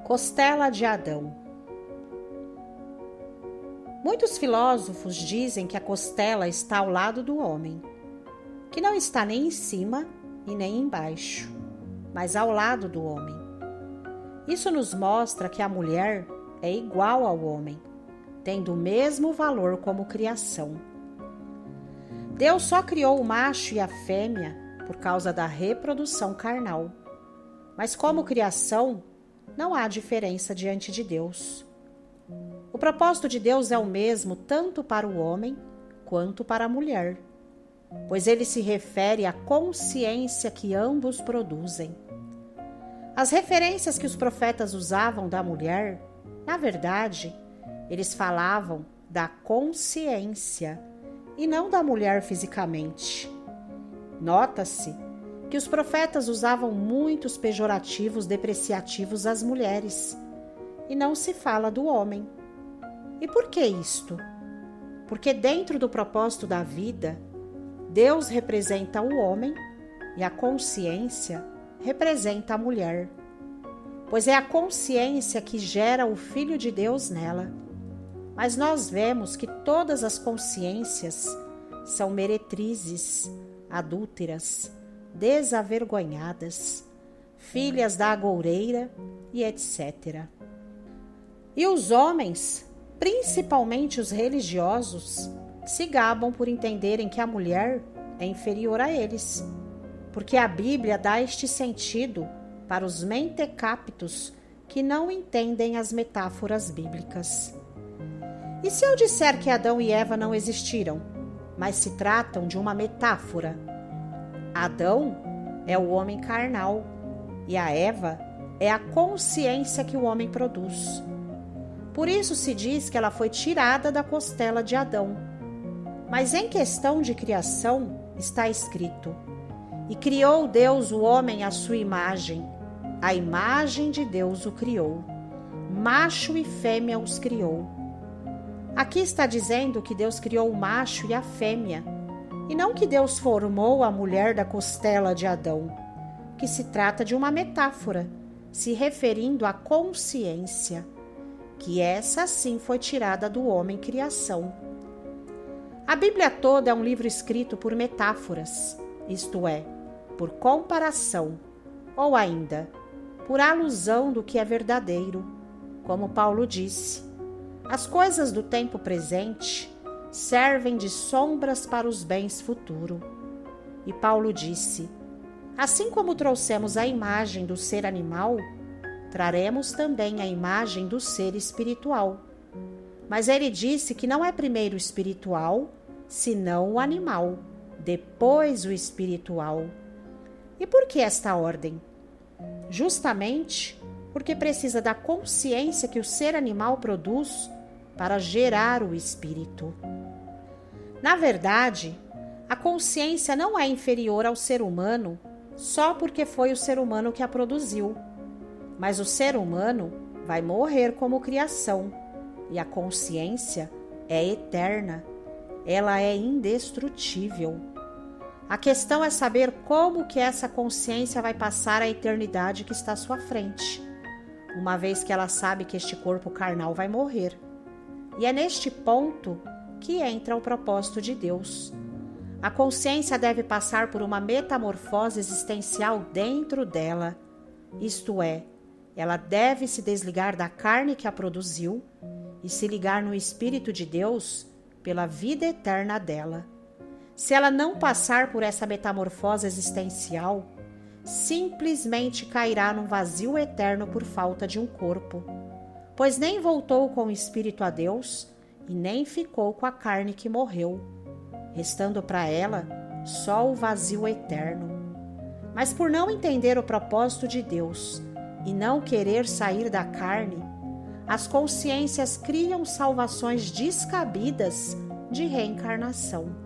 Costela de Adão. Muitos filósofos dizem que a costela está ao lado do homem, que não está nem em cima e nem embaixo, mas ao lado do homem. Isso nos mostra que a mulher é igual ao homem, tendo o mesmo valor como criação. Deus só criou o macho e a fêmea por causa da reprodução carnal, mas como criação, não há diferença diante de Deus. O propósito de Deus é o mesmo tanto para o homem quanto para a mulher, pois ele se refere à consciência que ambos produzem. As referências que os profetas usavam da mulher, na verdade, eles falavam da consciência e não da mulher fisicamente. Nota-se que os profetas usavam muitos pejorativos depreciativos às mulheres, e não se fala do homem. E por que isto? Porque dentro do propósito da vida, Deus representa o homem e a consciência representa a mulher, pois é a consciência que gera o Filho de Deus nela. Mas nós vemos que todas as consciências são meretrizes, adúlteras, desavergonhadas, filhas da agoureira e etc. E os homens, principalmente os religiosos, se gabam por entenderem que a mulher é inferior a eles, porque a Bíblia dá este sentido para os mentecaptos que não entendem as metáforas bíblicas. E se eu disser que Adão e Eva não existiram, mas se tratam de uma metáfora? Adão é o homem carnal e a Eva é a consciência que o homem produz. Por isso se diz que ela foi tirada da costela de Adão. Mas em questão de criação está escrito: e criou Deus o homem à sua imagem, a imagem de Deus o criou, macho e fêmea os criou. Aqui está dizendo que Deus criou o macho e a fêmea, e não que Deus formou a mulher da costela de Adão, que se trata de uma metáfora, se referindo à consciência, que essa sim foi tirada do homem criação. A Bíblia toda é um livro escrito por metáforas, isto é, por comparação, ou ainda, por alusão do que é verdadeiro, como Paulo disse. As coisas do tempo presente servem de sombras para os bens futuros. E Paulo disse: assim como trouxemos a imagem do ser animal, traremos também a imagem do ser espiritual. Mas ele disse que não é primeiro o espiritual, senão o animal, depois o espiritual. E por que esta ordem? Justamente porque precisa da consciência que o ser animal produz para gerar o espírito. Na verdade, a consciência não é inferior ao ser humano só porque foi o ser humano que a produziu. Mas o ser humano vai morrer como criação e a consciência é eterna, ela é indestrutível. A questão é saber como que essa consciência vai passar a eternidade que está à sua frente, uma vez que ela sabe que este corpo carnal vai morrer. E é neste ponto que entra o propósito de Deus. A consciência deve passar por uma metamorfose existencial dentro dela, isto é, ela deve se desligar da carne que a produziu e se ligar no Espírito de Deus pela vida eterna dela. Se ela não passar por essa metamorfose existencial, simplesmente cairá num vazio eterno por falta de um corpo, pois nem voltou com o Espírito a Deus e nem ficou com a carne que morreu, restando para ela só o vazio eterno. Mas por não entender o propósito de Deus e não querer sair da carne, as consciências criam salvações descabidas de reencarnação.